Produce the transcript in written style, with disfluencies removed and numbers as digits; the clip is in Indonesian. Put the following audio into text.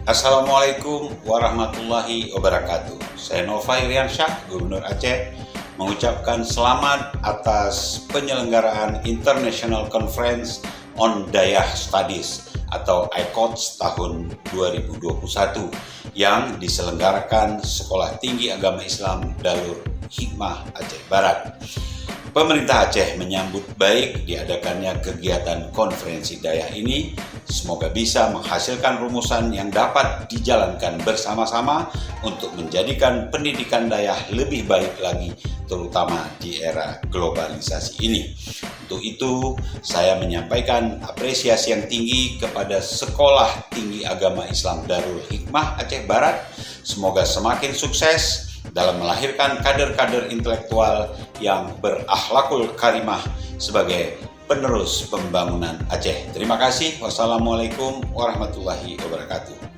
Assalamualaikum warahmatullahi wabarakatuh. Saya Nova Iriansyah, Gubernur Aceh, mengucapkan selamat atas penyelenggaraan International Conference on Dayah Studies atau ICOTS tahun 2021 yang diselenggarakan Sekolah Tinggi Agama Islam Darul Hikmah Aceh Barat. Pemerintah Aceh menyambut baik diadakannya kegiatan konferensi dayah ini. Semoga bisa menghasilkan rumusan yang dapat dijalankan bersama-sama untuk menjadikan pendidikan dayah lebih baik lagi, terutama di era globalisasi ini. Untuk itu, saya menyampaikan apresiasi yang tinggi kepada Sekolah Tinggi Agama Islam Darul Hikmah Aceh Barat. Semoga semakin sukses dalam melahirkan kader-kader intelektual yang berakhlakul karimah sebagai penerus pembangunan Aceh. Terima kasih. Wassalamualaikum warahmatullahi wabarakatuh.